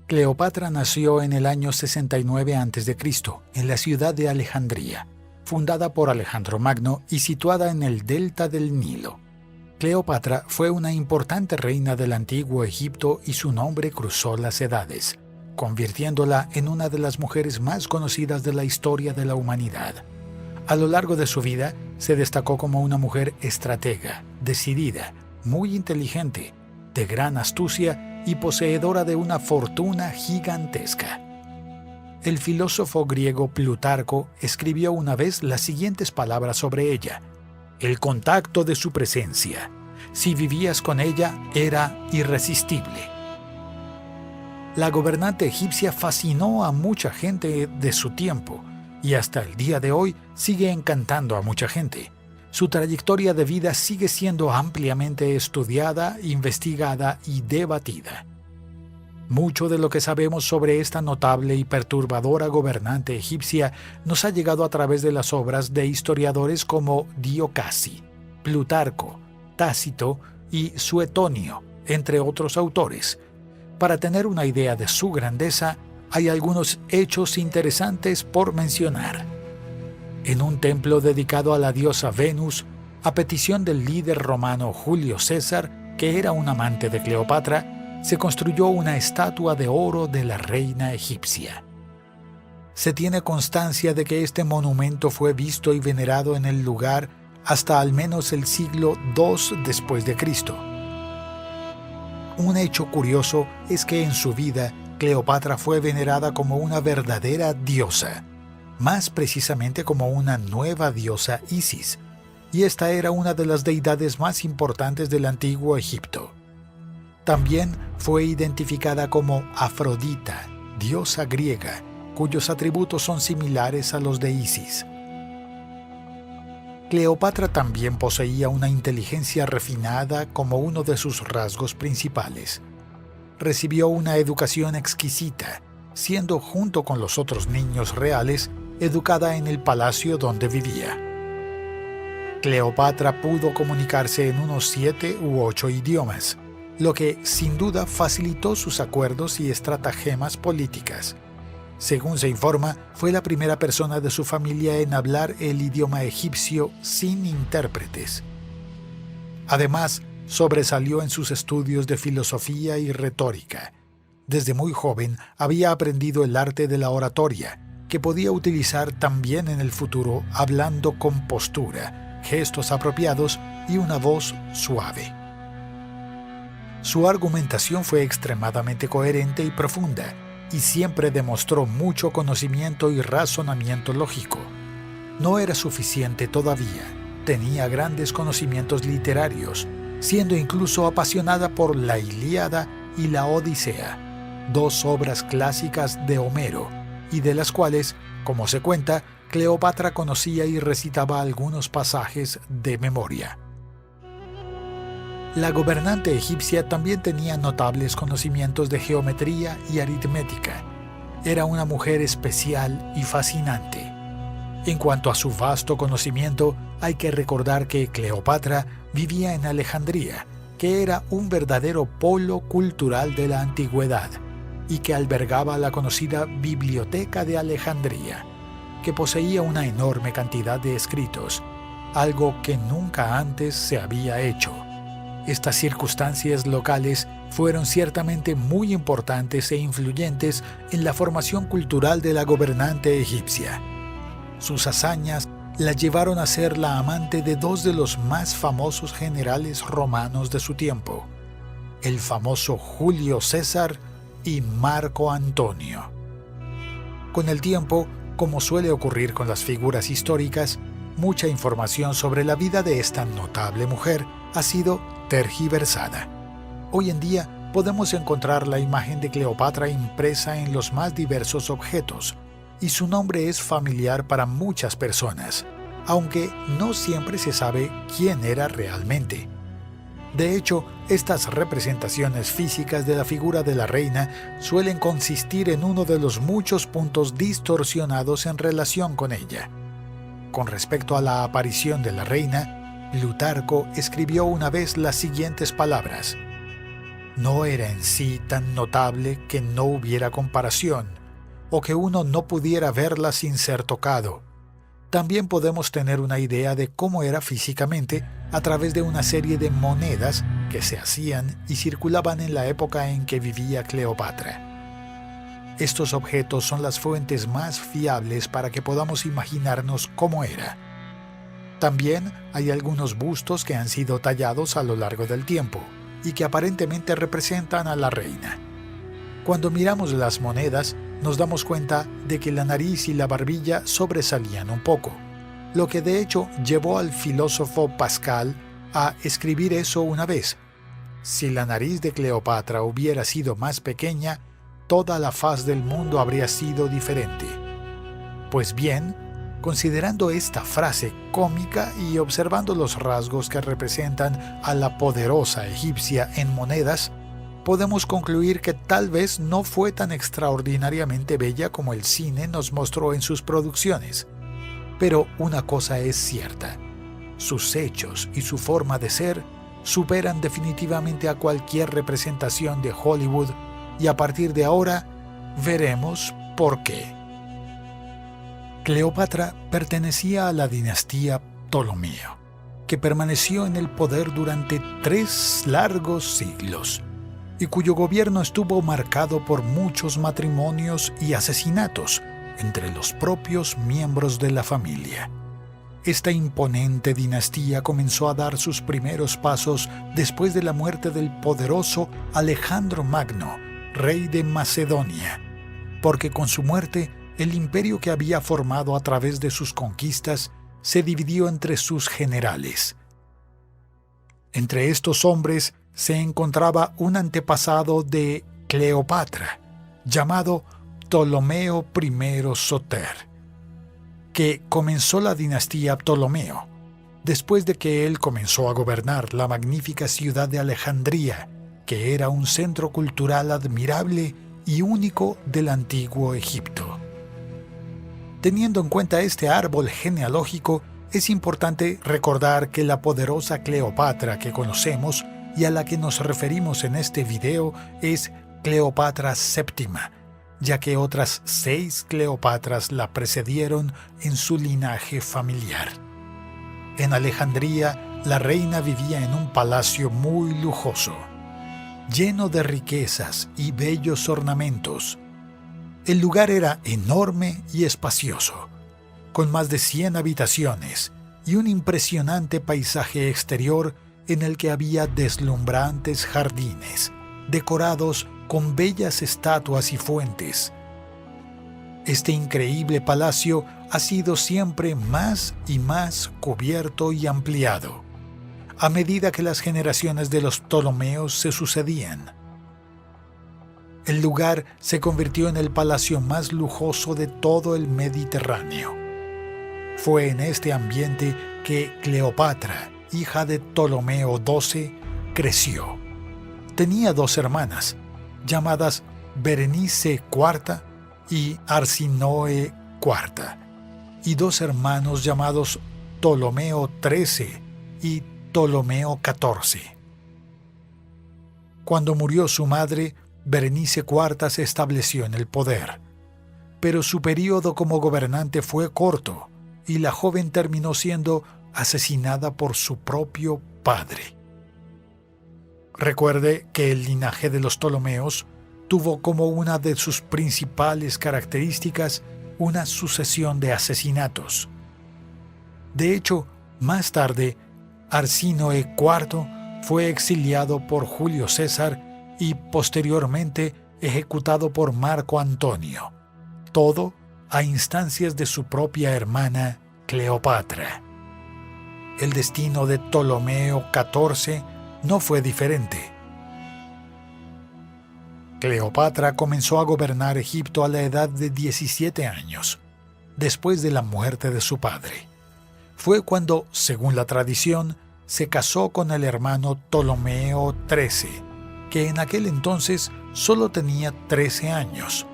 Cleopatra nació en el año 69 a.C., en la ciudad de Alejandría, fundada por Alejandro Magno y situada en el delta del Nilo. Cleopatra fue una importante reina del antiguo Egipto y su nombre cruzó las edades, convirtiéndola en una de las mujeres más conocidas de la historia de la humanidad. A lo largo de su vida, se destacó como una mujer estratega, decidida, muy inteligente, de gran astucia y poseedora de una fortuna gigantesca. El filósofo griego Plutarco escribió una vez las siguientes palabras sobre ella: el contacto de su presencia, si vivías con ella, era irresistible. La gobernante egipcia fascinó a mucha gente de su tiempo y hasta el día de hoy sigue encantando a mucha gente. Su trayectoria de vida sigue siendo ampliamente estudiada, investigada y debatida. Mucho de lo que sabemos sobre esta notable y perturbadora gobernante egipcia nos ha llegado a través de las obras de historiadores como Dio Cassi, Plutarco, Tácito y Suetonio, entre otros autores. Para tener una idea de su grandeza, hay algunos hechos interesantes por mencionar. En un templo dedicado a la diosa Venus, a petición del líder romano Julio César, que era un amante de Cleopatra, se construyó una estatua de oro de la reina egipcia. Se tiene constancia de que este monumento fue visto y venerado en el lugar hasta al menos el siglo II después de Cristo. Un hecho curioso es que en su vida Cleopatra fue venerada como una verdadera diosa, más precisamente como una nueva diosa Isis, y esta era una de las deidades más importantes del antiguo Egipto. También fue identificada como Afrodita, diosa griega, cuyos atributos son similares a los de Isis. Cleopatra también poseía una inteligencia refinada como uno de sus rasgos principales. Recibió una educación exquisita, siendo junto con los otros niños reales educada en el palacio donde vivía. Cleopatra pudo comunicarse en unos 7 u 8 idiomas, lo que sin duda facilitó sus acuerdos y estratagemas políticas. Según se informa, fue la primera persona de su familia en hablar el idioma egipcio sin intérpretes. Además, sobresalió en sus estudios de filosofía y retórica. Desde muy joven había aprendido el arte de la oratoria, que podía utilizar también en el futuro hablando con postura, gestos apropiados y una voz suave. Su argumentación fue extremadamente coherente y profunda, y siempre demostró mucho conocimiento y razonamiento lógico. No era suficiente todavía, tenía grandes conocimientos literarios, siendo incluso apasionada por la Ilíada y la Odisea, dos obras clásicas de Homero, y de las cuales, como se cuenta, Cleopatra conocía y recitaba algunos pasajes de memoria. La gobernante egipcia también tenía notables conocimientos de geometría y aritmética. Era una mujer especial y fascinante. En cuanto a su vasto conocimiento, hay que recordar que Cleopatra vivía en Alejandría, que era un verdadero polo cultural de la antigüedad, y que albergaba la conocida Biblioteca de Alejandría, que poseía una enorme cantidad de escritos, algo que nunca antes se había hecho. Estas circunstancias locales fueron ciertamente muy importantes e influyentes en la formación cultural de la gobernante egipcia. Sus hazañas la llevaron a ser la amante de dos de los más famosos generales romanos de su tiempo, el famoso Julio César y Marco Antonio. Con el tiempo, como suele ocurrir con las figuras históricas, mucha información sobre la vida de esta notable mujer ha sido tergiversada. Hoy en día podemos encontrar la imagen de Cleopatra impresa en los más diversos objetos, y su nombre es familiar para muchas personas, aunque no siempre se sabe quién era realmente. De hecho, estas representaciones físicas de la figura de la reina suelen consistir en uno de los muchos puntos distorsionados en relación con ella. Con respecto a la aparición de la reina, Plutarco escribió una vez las siguientes palabras: no era en sí tan notable que no hubiera comparación, o que uno no pudiera verla sin ser tocado. También podemos tener una idea de cómo era físicamente a través de una serie de monedas que se hacían y circulaban en la época en que vivía Cleopatra. Estos objetos son las fuentes más fiables para que podamos imaginarnos cómo era. También hay algunos bustos que han sido tallados a lo largo del tiempo y que aparentemente representan a la reina. Cuando miramos las monedas, nos damos cuenta de que la nariz y la barbilla sobresalían un poco, lo que de hecho llevó al filósofo Pascal a escribir eso una vez. Si la nariz de Cleopatra hubiera sido más pequeña, toda la faz del mundo habría sido diferente. Pues bien, considerando esta frase cómica y observando los rasgos que representan a la poderosa egipcia en monedas, podemos concluir que tal vez no fue tan extraordinariamente bella como el cine nos mostró en sus producciones. Pero una cosa es cierta: sus hechos y su forma de ser superan definitivamente a cualquier representación de Hollywood, y a partir de ahora veremos por qué. Cleopatra pertenecía a la dinastía Ptolomeo, que permaneció en el poder durante 3 largos siglos, y cuyo gobierno estuvo marcado por muchos matrimonios y asesinatos entre los propios miembros de la familia. Esta imponente dinastía comenzó a dar sus primeros pasos después de la muerte del poderoso Alejandro Magno, rey de Macedonia, porque con su muerte el imperio que había formado a través de sus conquistas se dividió entre sus generales. Entre estos hombres se encontraba un antepasado de Cleopatra, llamado Ptolomeo I Soter, que comenzó la dinastía Ptolomeo, después de que él comenzó a gobernar la magnífica ciudad de Alejandría, que era un centro cultural admirable y único del antiguo Egipto. Teniendo en cuenta este árbol genealógico, es importante recordar que la poderosa Cleopatra que conocemos y a la que nos referimos en este video es Cleopatra VII, ya que otras 6 Cleopatras la precedieron en su linaje familiar. En Alejandría, la reina vivía en un palacio muy lujoso, lleno de riquezas y bellos ornamentos. El lugar era enorme y espacioso, con más de 100 habitaciones y un impresionante paisaje exterior en el que había deslumbrantes jardines, decorados con bellas estatuas y fuentes. Este increíble palacio ha sido siempre más y más cubierto y ampliado, a medida que las generaciones de los Ptolomeos se sucedían. El lugar se convirtió en el palacio más lujoso de todo el Mediterráneo. Fue en este ambiente que Cleopatra, hija de Ptolomeo XII, creció. Tenía 2 hermanas, llamadas Berenice IV y Arsinoe IV, y 2 hermanos llamados Ptolomeo XIII y Ptolomeo XIV. Cuando murió su madre, Berenice IV se estableció en el poder, pero su período como gobernante fue corto y la joven terminó siendo asesinada por su propio padre. Recuerde que el linaje de los Ptolomeos tuvo como una de sus principales características una sucesión de asesinatos. De hecho, más tarde, Arsínoe IV fue exiliado por Julio César y posteriormente ejecutado por Marco Antonio, todo a instancias de su propia hermana Cleopatra. El destino de Ptolomeo XIV no fue diferente. Cleopatra comenzó a gobernar Egipto a la edad de 17 años, después de la muerte de su padre. Fue cuando, según la tradición, se casó con el hermano Ptolomeo XIII, que en aquel entonces solo tenía 13 años.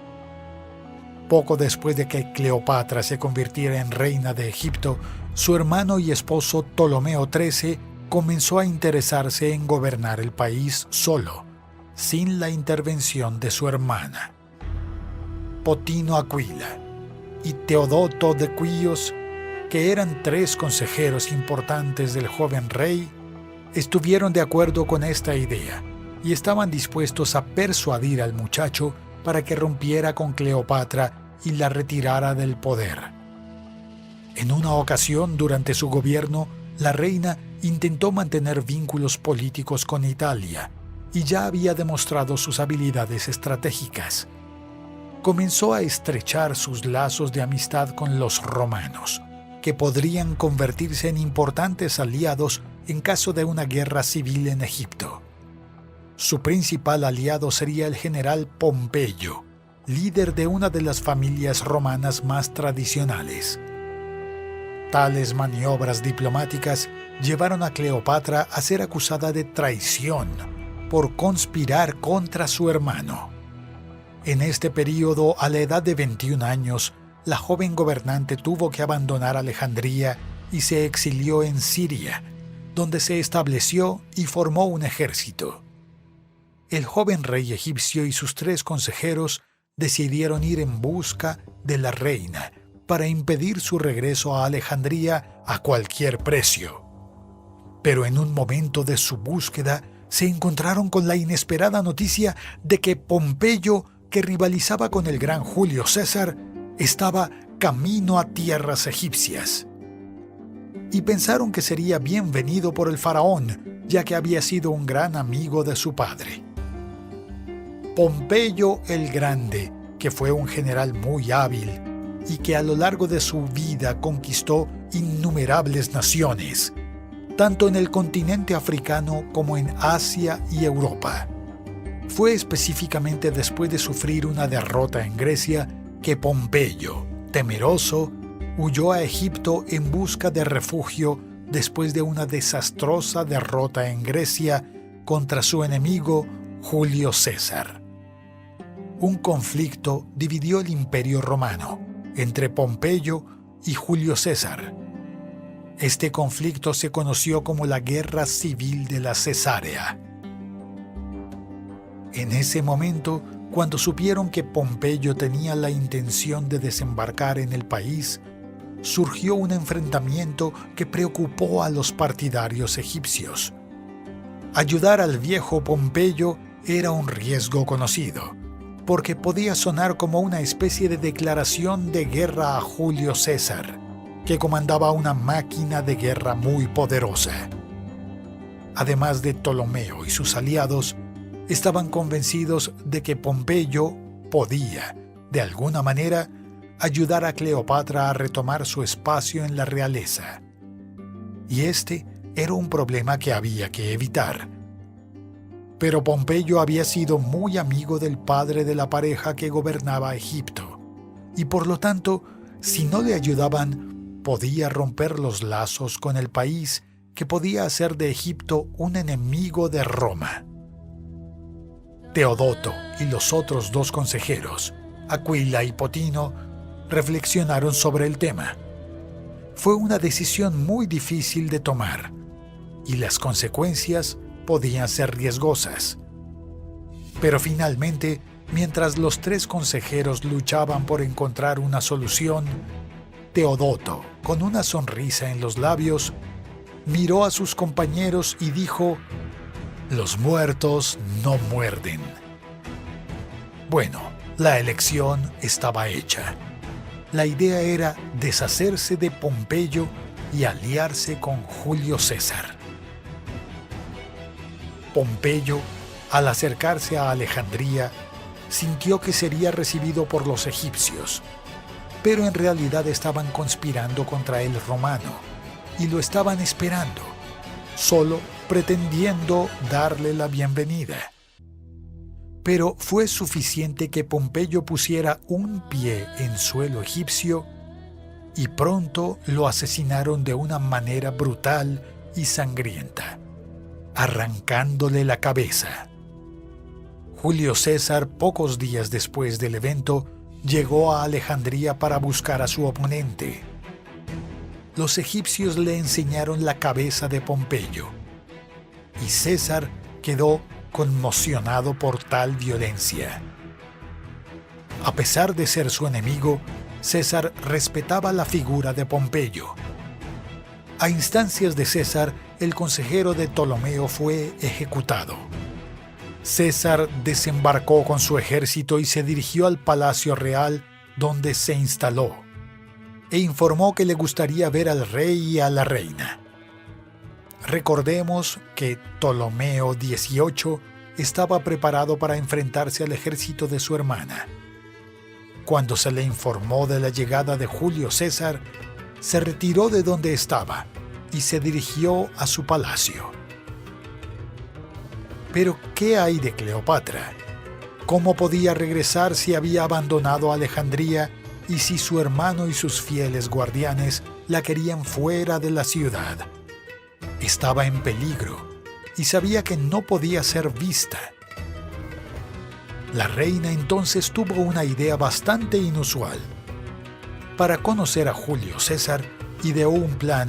Poco después de que Cleopatra se convirtiera en reina de Egipto, su hermano y esposo Ptolomeo XIII comenzó a interesarse en gobernar el país solo, sin la intervención de su hermana. Potino Aquila y Teodoto de Quíos, que eran 3 consejeros importantes del joven rey, estuvieron de acuerdo con esta idea y estaban dispuestos a persuadir al muchacho para que rompiera con Cleopatra y la retirara del poder. En una ocasión, durante su gobierno, la reina intentó mantener vínculos políticos con Italia y ya había demostrado sus habilidades estratégicas. Comenzó a estrechar sus lazos de amistad con los romanos, que podrían convertirse en importantes aliados en caso de una guerra civil en Egipto. Su principal aliado sería el general Pompeyo, líder de una de las familias romanas más tradicionales. Tales maniobras diplomáticas llevaron a Cleopatra a ser acusada de traición por conspirar contra su hermano. En este período, a la edad de 21 años, la joven gobernante tuvo que abandonar Alejandría y se exilió en Siria, donde se estableció y formó un ejército. El joven rey egipcio y sus 3 consejeros decidieron ir en busca de la reina para impedir su regreso a Alejandría a cualquier precio. Pero en un momento de su búsqueda se encontraron con la inesperada noticia de que Pompeyo, que rivalizaba con el gran Julio César, estaba camino a tierras egipcias. Y pensaron que sería bienvenido por el faraón, ya que había sido un gran amigo de su padre. Pompeyo el Grande, que fue un general muy hábil y que a lo largo de su vida conquistó innumerables naciones, tanto en el continente africano como en Asia y Europa. Fue específicamente después de sufrir una derrota en Grecia que Pompeyo, temeroso, huyó a Egipto en busca de refugio después de una desastrosa derrota en Grecia contra su enemigo Julio César. Un conflicto dividió el Imperio Romano entre Pompeyo y Julio César. Este conflicto se conoció como la Guerra Civil de la Cesarea. En ese momento, cuando supieron que Pompeyo tenía la intención de desembarcar en el país, surgió un enfrentamiento que preocupó a los partidarios egipcios. Ayudar al viejo Pompeyo era un riesgo conocido, porque podía sonar como una especie de declaración de guerra a Julio César, que comandaba una máquina de guerra muy poderosa. Además de Ptolomeo y sus aliados, estaban convencidos de que Pompeyo podía, de alguna manera, ayudar a Cleopatra a retomar su espacio en la realeza. Y este era un problema que había que evitar. Pero Pompeyo había sido muy amigo del padre de la pareja que gobernaba Egipto, y por lo tanto, si no le ayudaban, podía romper los lazos con el país que podía hacer de Egipto un enemigo de Roma. Teodoto y los otros 2 consejeros, Aquila y Potino, reflexionaron sobre el tema. Fue una decisión muy difícil de tomar, y las consecuencias podían ser riesgosas. Pero finalmente, mientras los 3 consejeros luchaban por encontrar una solución, Teodoto, con una sonrisa en los labios, miró a sus compañeros y dijo: «Los muertos no muerden». Bueno, la elección estaba hecha. La idea era deshacerse de Pompeyo y aliarse con Julio César. Pompeyo, al acercarse a Alejandría, sintió que sería recibido por los egipcios, pero en realidad estaban conspirando contra el romano y lo estaban esperando, solo pretendiendo darle la bienvenida. Pero fue suficiente que Pompeyo pusiera un pie en suelo egipcio y pronto lo asesinaron de una manera brutal y sangrienta, arrancándole la cabeza. Julio César, pocos días después del evento, llegó a Alejandría para buscar a su oponente. Los egipcios le enseñaron la cabeza de Pompeyo, y César quedó conmocionado por tal violencia. A pesar de ser su enemigo, César respetaba la figura de Pompeyo. A instancias de César, el consejero de Ptolomeo fue ejecutado. César desembarcó con su ejército y se dirigió al palacio real, donde se instaló, e informó que le gustaría ver al rey y a la reina. Recordemos que Ptolomeo XVIII estaba preparado para enfrentarse al ejército de su hermana. Cuando se le informó de la llegada de Julio César, se retiró de donde estaba y se dirigió a su palacio. Pero, ¿qué hay de Cleopatra? ¿Cómo podía regresar si había abandonado Alejandría y si su hermano y sus fieles guardianes la querían fuera de la ciudad? Estaba en peligro y sabía que no podía ser vista. La reina entonces tuvo una idea bastante inusual. Para conocer a Julio César, ideó un plan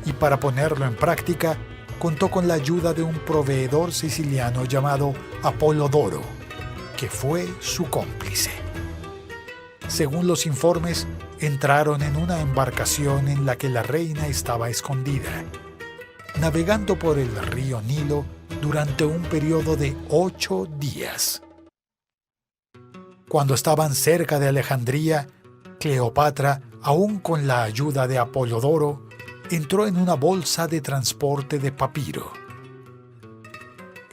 y para ponerlo en práctica, contó con la ayuda de un proveedor siciliano llamado Apolodoro, que fue su cómplice. Según los informes, entraron en una embarcación en la que la reina estaba escondida, navegando por el río Nilo durante un periodo de 8 días. Cuando estaban cerca de Alejandría, Cleopatra, aún con la ayuda de Apolodoro, entró en una bolsa de transporte de papiro.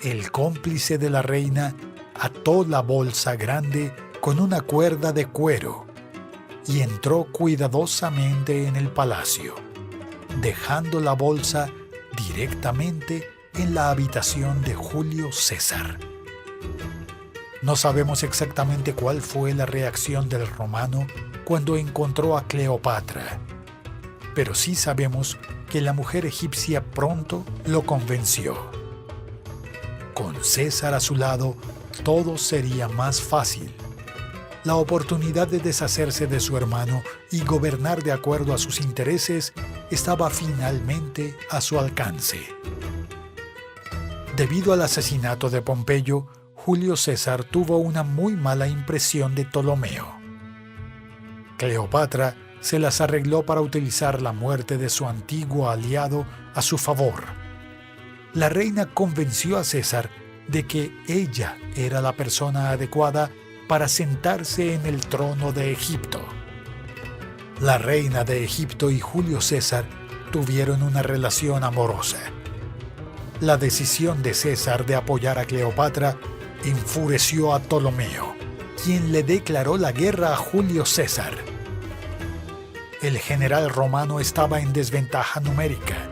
El cómplice de la reina ató la bolsa grande con una cuerda de cuero y entró cuidadosamente en el palacio, dejando la bolsa directamente en la habitación de Julio César. No sabemos exactamente cuál fue la reacción del romano cuando encontró a Cleopatra, pero sí sabemos que la mujer egipcia pronto lo convenció. Con César a su lado, todo sería más fácil. La oportunidad de deshacerse de su hermano y gobernar de acuerdo a sus intereses estaba finalmente a su alcance. Debido al asesinato de Pompeyo, Julio César tuvo una muy mala impresión de Ptolomeo. Cleopatra se las arregló para utilizar la muerte de su antiguo aliado a su favor. La reina convenció a César de que ella era la persona adecuada para sentarse en el trono de Egipto. La reina de Egipto y Julio César tuvieron una relación amorosa. La decisión de César de apoyar a Cleopatra enfureció a Ptolomeo, quien le declaró la guerra a Julio César. El general romano estaba en desventaja numérica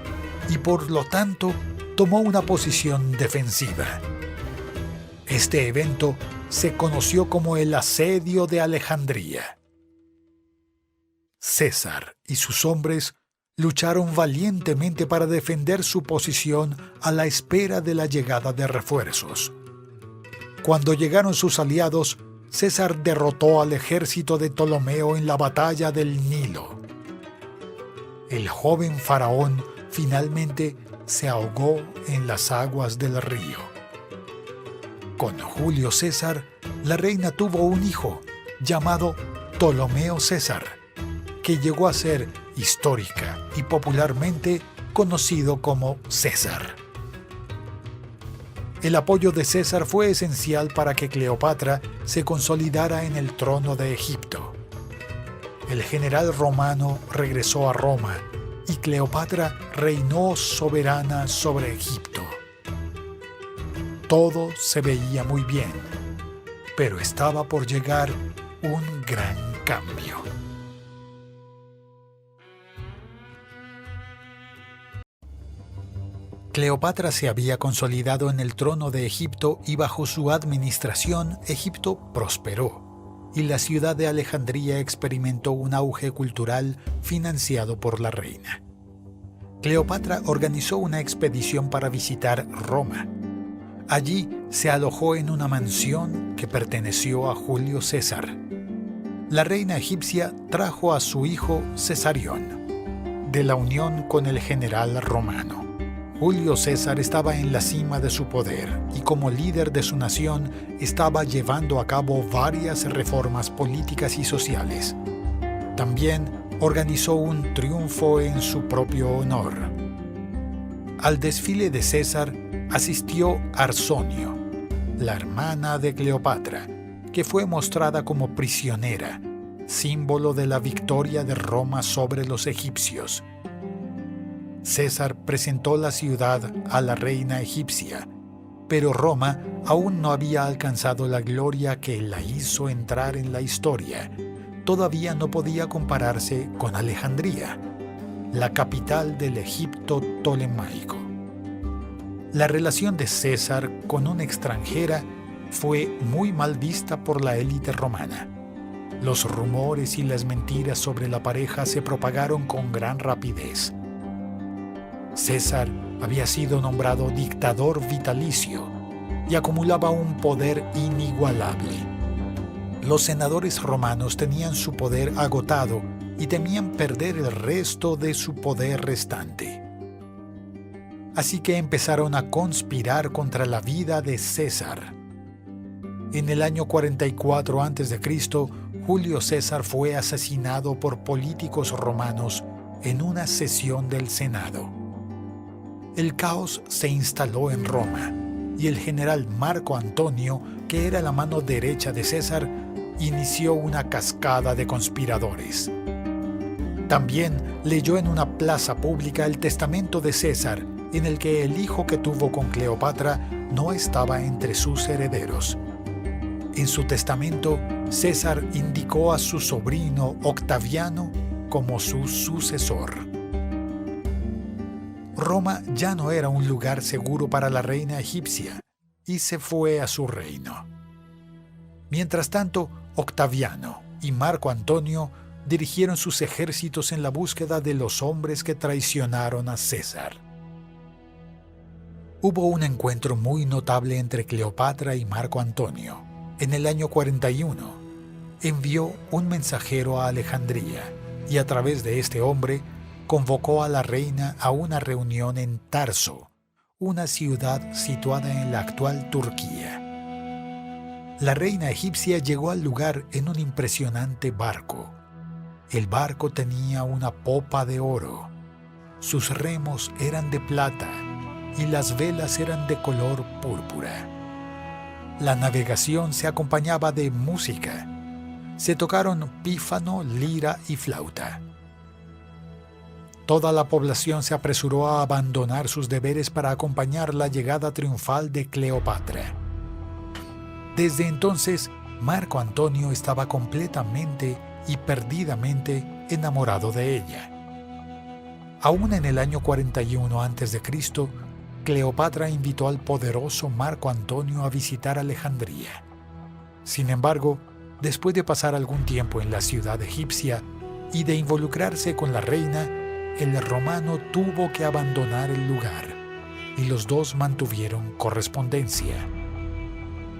y por lo tanto tomó una posición defensiva. Este evento se conoció como el Asedio de Alejandría. César y sus hombres lucharon valientemente para defender su posición a la espera de la llegada de refuerzos. Cuando llegaron sus aliados, César derrotó al ejército de Ptolomeo en la batalla del Nilo. El joven faraón finalmente se ahogó en las aguas del río. Con Julio César, la reina tuvo un hijo llamado Ptolomeo César, que llegó a ser histórica y popularmente conocido como César. El apoyo de César fue esencial para que Cleopatra se consolidara en el trono de Egipto. El general romano regresó a Roma y Cleopatra reinó soberana sobre Egipto. Todo se veía muy bien, pero estaba por llegar un gran cambio. Cleopatra se había consolidado en el trono de Egipto y bajo su administración Egipto prosperó y la ciudad de Alejandría experimentó un auge cultural financiado por la reina. Cleopatra organizó una expedición para visitar Roma. Allí se alojó en una mansión que perteneció a Julio César. La reina egipcia trajo a su hijo Cesarión, de la unión con el general romano. Julio César estaba en la cima de su poder y como líder de su nación estaba llevando a cabo varias reformas políticas y sociales. También organizó un triunfo en su propio honor. Al desfile de César asistió Arsonio, la hermana de Cleopatra, que fue mostrada como prisionera, símbolo de la victoria de Roma sobre los egipcios. César presentó la ciudad a la reina egipcia, pero Roma aún no había alcanzado la gloria que la hizo entrar en la historia. Todavía no podía compararse con Alejandría, la capital del Egipto tolemaico. La relación de César con una extranjera fue muy mal vista por la élite romana. Los rumores y las mentiras sobre la pareja se propagaron con gran rapidez. César había sido nombrado dictador vitalicio y acumulaba un poder inigualable. Los senadores romanos tenían su poder agotado y temían perder el resto de su poder restante. Así que empezaron a conspirar contra la vida de César. En el año 44 a.C., Julio César fue asesinado por políticos romanos en una sesión del Senado. El caos se instaló en Roma y el general Marco Antonio, que era la mano derecha de César, inició una cascada de conspiradores. También leyó en una plaza pública el testamento de César, en el que el hijo que tuvo con Cleopatra no estaba entre sus herederos. En su testamento, César indicó a su sobrino Octaviano como su sucesor. Roma ya no era un lugar seguro para la reina egipcia y se fue a su reino. Mientras tanto, Octaviano y Marco Antonio dirigieron sus ejércitos en la búsqueda de los hombres que traicionaron a César. Hubo un encuentro muy notable entre Cleopatra y Marco Antonio. En el año 41, envió un mensajero a Alejandría y a través de este hombre convocó a la reina a una reunión en Tarso, una ciudad situada en la actual Turquía. La reina egipcia llegó al lugar en un impresionante barco. El barco tenía una popa de oro. Sus remos eran de plata y las velas eran de color púrpura. La navegación se acompañaba de música. Se tocaron pífano, lira y flauta. Toda la población se apresuró a abandonar sus deberes para acompañar la llegada triunfal de Cleopatra. Desde entonces, Marco Antonio estaba completamente y perdidamente enamorado de ella. Aún en el año 41 a.C., Cleopatra invitó al poderoso Marco Antonio a visitar Alejandría. Sin embargo, después de pasar algún tiempo en la ciudad egipcia y de involucrarse con la reina, el romano tuvo que abandonar el lugar y los dos mantuvieron correspondencia.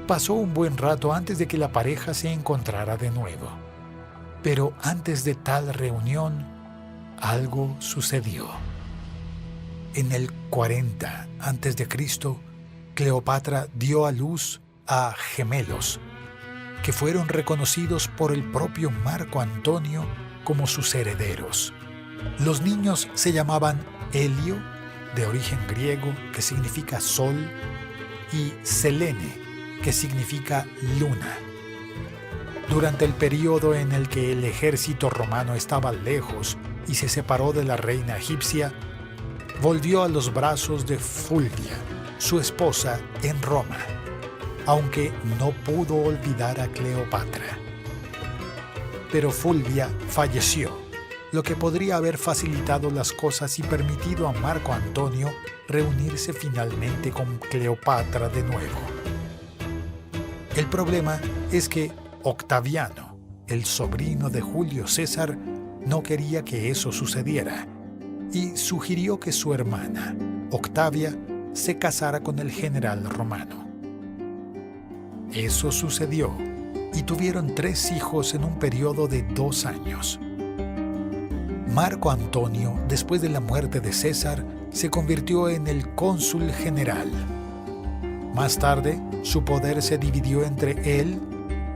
Pasó un buen rato antes de que la pareja se encontrara de nuevo. Pero antes de tal reunión, algo sucedió. En el 40 a.C., Cleopatra dio a luz a gemelos, que fueron reconocidos por el propio Marco Antonio como sus herederos. Los niños se llamaban Helio, de origen griego, que significa sol, y Selene, que significa luna. Durante el período en el que el ejército romano estaba lejos y se separó de la reina egipcia, volvió a los brazos de Fulvia, su esposa, en Roma, aunque no pudo olvidar a Cleopatra. Pero Fulvia falleció, lo que podría haber facilitado las cosas y permitido a Marco Antonio reunirse finalmente con Cleopatra de nuevo. El problema es que Octaviano, el sobrino de Julio César, no quería que eso sucediera y sugirió que su hermana, Octavia, se casara con el general romano. Eso sucedió y tuvieron 3 hijos en un periodo de 2 años. Marco Antonio, después de la muerte de César, se convirtió en el cónsul general. Más tarde, su poder se dividió entre él,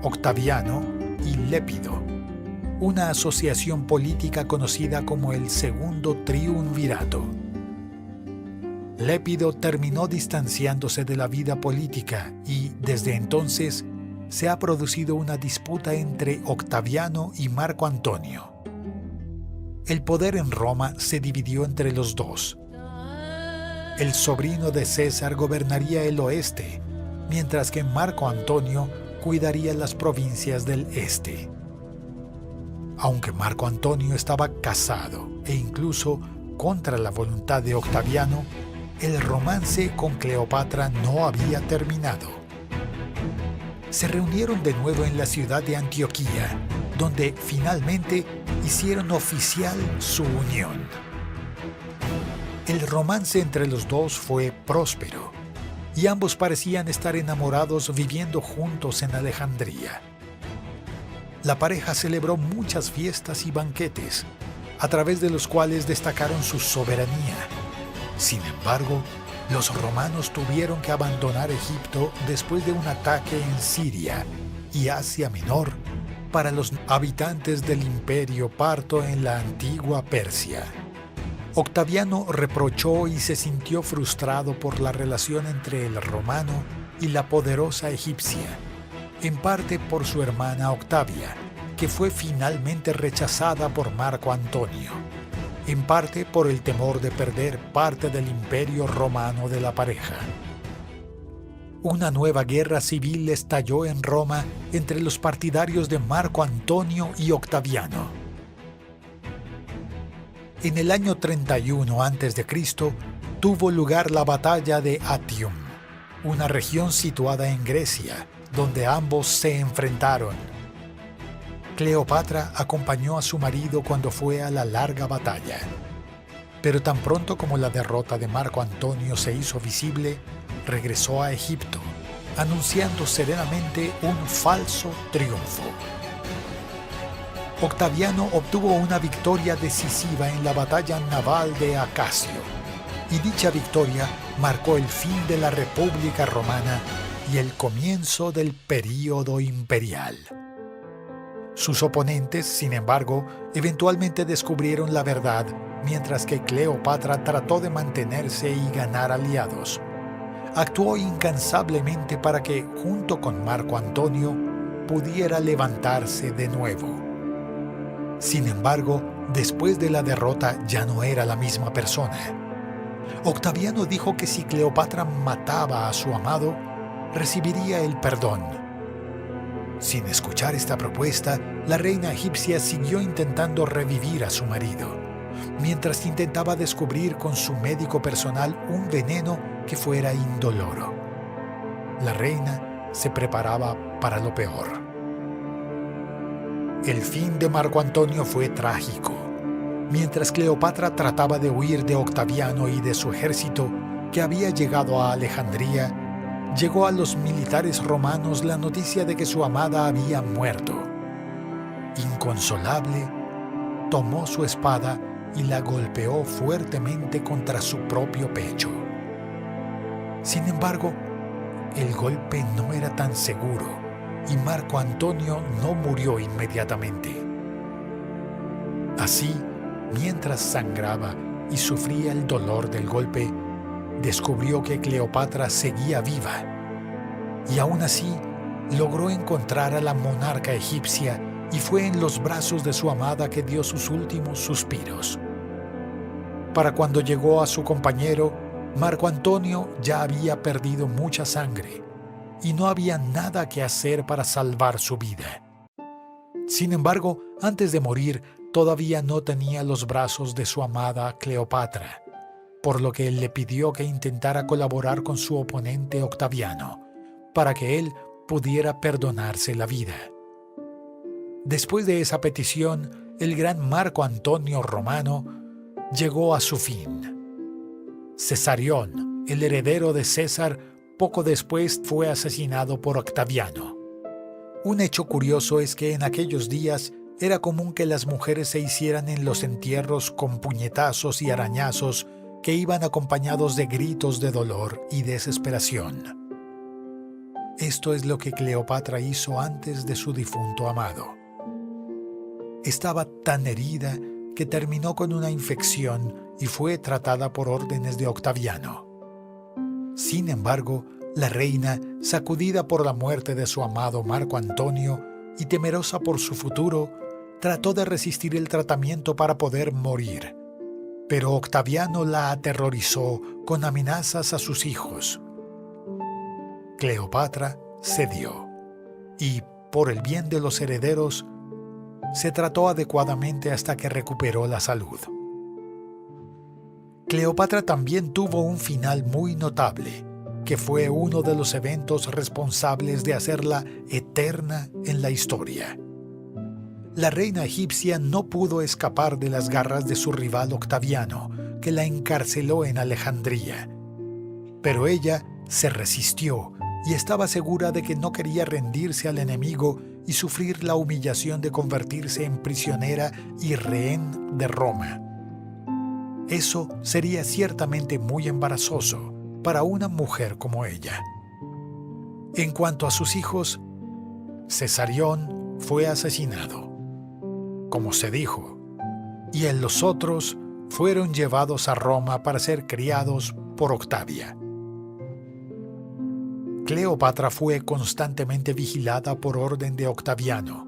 Octaviano y Lépido, una asociación política conocida como el Segundo Triunvirato. Lépido terminó distanciándose de la vida política y, desde entonces, se ha producido una disputa entre Octaviano y Marco Antonio. El poder en Roma se dividió entre los dos. El sobrino de César gobernaría el oeste, mientras que Marco Antonio cuidaría las provincias del este. Aunque Marco Antonio estaba casado e incluso contra la voluntad de Octaviano, el romance con Cleopatra no había terminado. Se reunieron de nuevo en la ciudad de Antioquía, donde finalmente hicieron oficial su unión. El romance entre los dos fue próspero, y ambos parecían estar enamorados viviendo juntos en Alejandría. La pareja celebró muchas fiestas y banquetes, a través de los cuales destacaron su soberanía. Sin embargo, los romanos tuvieron que abandonar Egipto después de un ataque en Siria y Asia Menor para los habitantes del Imperio Parto en la antigua Persia. Octaviano reprochó y se sintió frustrado por la relación entre el romano y la poderosa egipcia, en parte por su hermana Octavia, que fue finalmente rechazada por Marco Antonio, en parte por el temor de perder parte del imperio romano de la pareja. Una nueva guerra civil estalló en Roma entre los partidarios de Marco Antonio y Octaviano. En el año 31 a.C. tuvo lugar la batalla de Actium, una región situada en Grecia, donde ambos se enfrentaron. Cleopatra acompañó a su marido cuando fue a la larga batalla. Pero tan pronto como la derrota de Marco Antonio se hizo visible, regresó a Egipto, anunciando serenamente un falso triunfo. Octaviano obtuvo una victoria decisiva en la batalla naval de Acasio, y dicha victoria marcó el fin de la República Romana y el comienzo del período imperial. Sus oponentes, sin embargo, eventualmente descubrieron la verdad, mientras que Cleopatra trató de mantenerse y ganar aliados. Actuó incansablemente para que, junto con Marco Antonio, pudiera levantarse de nuevo. Sin embargo, después de la derrota ya no era la misma persona. Octaviano dijo que si Cleopatra mataba a su amado, recibiría el perdón. Sin escuchar esta propuesta, la reina egipcia siguió intentando revivir a su marido, mientras intentaba descubrir con su médico personal un veneno que fuera indoloro. La reina se preparaba para lo peor. El fin de Marco Antonio fue trágico. Mientras Cleopatra trataba de huir de Octaviano y de su ejército, que había llegado a Alejandría, llegó a los militares romanos la noticia de que su amada había muerto. Inconsolable, tomó su espada y la golpeó fuertemente contra su propio pecho. Sin embargo, el golpe no era tan seguro y Marco Antonio no murió inmediatamente. Así, mientras sangraba y sufría el dolor del golpe, descubrió que Cleopatra seguía viva, y aún así logró encontrar a la monarca egipcia y fue en los brazos de su amada que dio sus últimos suspiros. Para cuando llegó a su compañero, Marco Antonio ya había perdido mucha sangre y no había nada que hacer para salvar su vida. Sin embargo, antes de morir, todavía no tenía los brazos de su amada Cleopatra, por lo que él le pidió que intentara colaborar con su oponente Octaviano, para que él pudiera perdonarse la vida. Después de esa petición, el gran Marco Antonio Romano llegó a su fin. Cesarión, el heredero de César, poco después fue asesinado por Octaviano. Un hecho curioso es que en aquellos días era común que las mujeres se hicieran en los entierros con puñetazos y arañazos que iban acompañados de gritos de dolor y desesperación. Esto es lo que Cleopatra hizo antes de su difunto amado. Estaba tan herida que terminó con una infección y fue tratada por órdenes de Octaviano. Sin embargo, la reina, sacudida por la muerte de su amado Marco Antonio y temerosa por su futuro, trató de resistir el tratamiento para poder morir. Pero Octaviano la aterrorizó con amenazas a sus hijos. Cleopatra cedió y, por el bien de los herederos, se trató adecuadamente hasta que recuperó la salud. Cleopatra también tuvo un final muy notable, que fue uno de los eventos responsables de hacerla eterna en la historia. La reina egipcia no pudo escapar de las garras de su rival Octaviano, que la encarceló en Alejandría. Pero ella se resistió y estaba segura de que no quería rendirse al enemigo y sufrir la humillación de convertirse en prisionera y rehén de Roma. Eso sería ciertamente muy embarazoso para una mujer como ella. En cuanto a sus hijos, Cesarión fue asesinado, como se dijo, y los otros fueron llevados a Roma para ser criados por Octavia. Cleopatra fue constantemente vigilada por orden de Octaviano,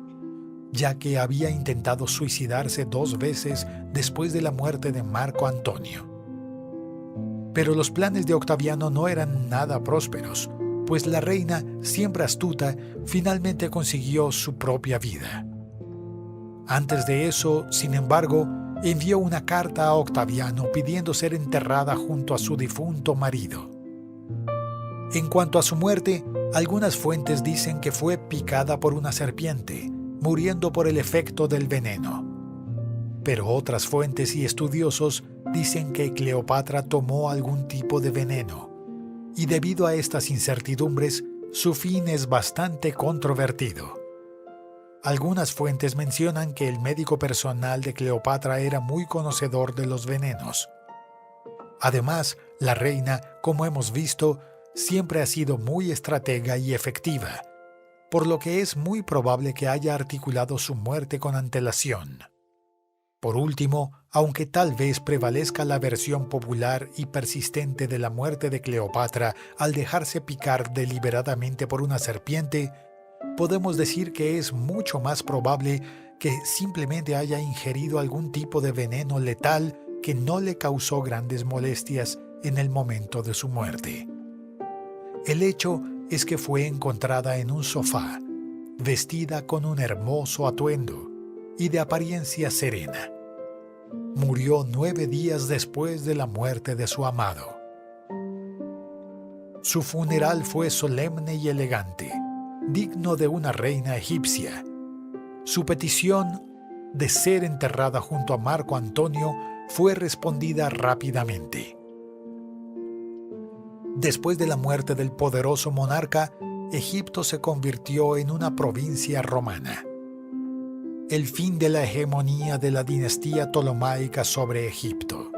ya que había intentado suicidarse 2 veces después de la muerte de Marco Antonio. Pero los planes de Octaviano no eran nada prósperos, pues la reina, siempre astuta, finalmente consiguió su propia vida. Antes de eso, sin embargo, envió una carta a Octaviano pidiendo ser enterrada junto a su difunto marido. En cuanto a su muerte, algunas fuentes dicen que fue picada por una serpiente, muriendo por el efecto del veneno. Pero otras fuentes y estudiosos dicen que Cleopatra tomó algún tipo de veneno, y debido a estas incertidumbres, su fin es bastante controvertido. Algunas fuentes mencionan que el médico personal de Cleopatra era muy conocedor de los venenos. Además, la reina, como hemos visto, siempre ha sido muy estratega y efectiva, por lo que es muy probable que haya articulado su muerte con antelación. Por último, aunque tal vez prevalezca la versión popular y persistente de la muerte de Cleopatra al dejarse picar deliberadamente por una serpiente, podemos decir que es mucho más probable que simplemente haya ingerido algún tipo de veneno letal que no le causó grandes molestias en el momento de su muerte. El hecho es que fue encontrada en un sofá, vestida con un hermoso atuendo y de apariencia serena. Murió 9 días después de la muerte de su amado. Su funeral fue solemne y elegante, digno de una reina egipcia. Su petición de ser enterrada junto a Marco Antonio fue respondida rápidamente. Después de la muerte del poderoso monarca, Egipto se convirtió en una provincia romana. El fin de la hegemonía de la dinastía ptolomaica sobre Egipto.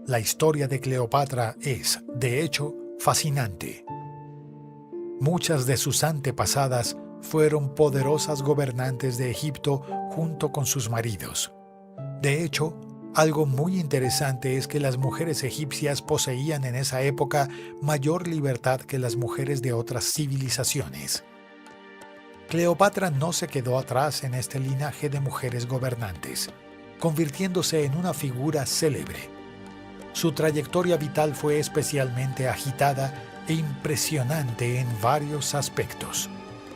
La historia de Cleopatra es, de hecho, fascinante. Muchas de sus antepasadas fueron poderosas gobernantes de Egipto junto con sus maridos. De hecho, algo muy interesante es que las mujeres egipcias poseían en esa época mayor libertad que las mujeres de otras civilizaciones. Cleopatra no se quedó atrás en este linaje de mujeres gobernantes, convirtiéndose en una figura célebre. Su trayectoria vital fue especialmente agitada e impresionante en varios aspectos,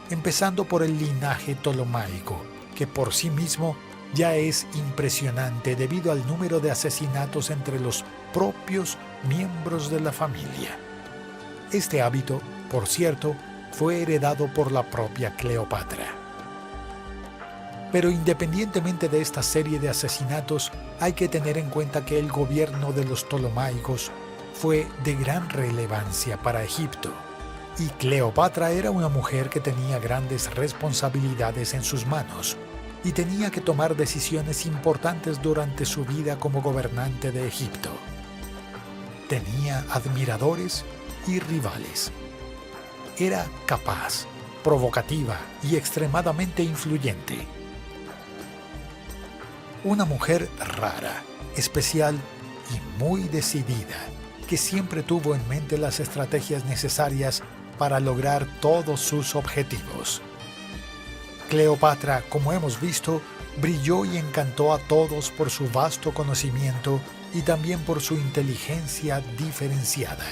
empezando por el linaje ptolomaico, que por sí mismo ya es impresionante debido al número de asesinatos entre los propios miembros de la familia. Este hábito, por cierto, fue heredado por la propia Cleopatra. Pero independientemente de esta serie de asesinatos, hay que tener en cuenta que el gobierno de los ptolomaicos fue de gran relevancia para Egipto, y Cleopatra era una mujer que tenía grandes responsabilidades en sus manos, y tenía que tomar decisiones importantes durante su vida como gobernante de Egipto. Tenía admiradores y rivales. Era capaz, provocativa y extremadamente influyente. Una mujer rara, especial y muy decidida, que siempre tuvo en mente las estrategias necesarias para lograr todos sus objetivos. Cleopatra, como hemos visto, brilló y encantó a todos por su vasto conocimiento y también por su inteligencia diferenciada.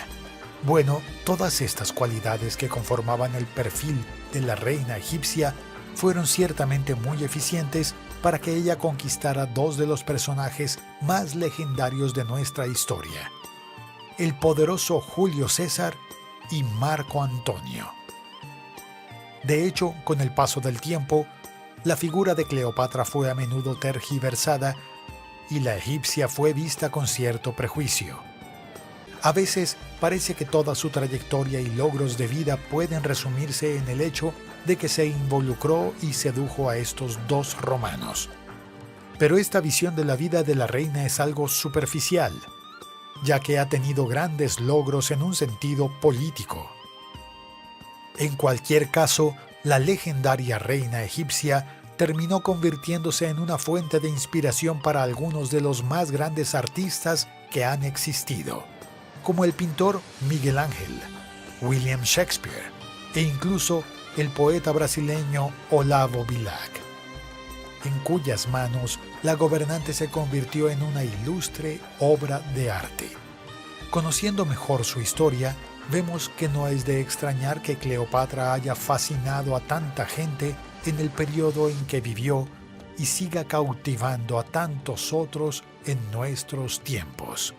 Bueno, todas estas cualidades que conformaban el perfil de la reina egipcia fueron ciertamente muy eficientes para que ella conquistara dos de los personajes más legendarios de nuestra historia: el poderoso Julio César y Marco Antonio. De hecho, con el paso del tiempo, la figura de Cleopatra fue a menudo tergiversada y la egipcia fue vista con cierto prejuicio. A veces parece que toda su trayectoria y logros de vida pueden resumirse en el hecho de que se involucró y sedujo a estos dos romanos. Pero esta visión de la vida de la reina es algo superficial, ya que ha tenido grandes logros en un sentido político. En cualquier caso, la legendaria reina egipcia terminó convirtiéndose en una fuente de inspiración para algunos de los más grandes artistas que han existido, como el pintor Miguel Ángel, William Shakespeare e incluso el poeta brasileño Olavo Bilac, en cuyas manos la gobernante se convirtió en una ilustre obra de arte. Conociendo mejor su historia, vemos que no es de extrañar que Cleopatra haya fascinado a tanta gente en el periodo en que vivió y siga cautivando a tantos otros en nuestros tiempos.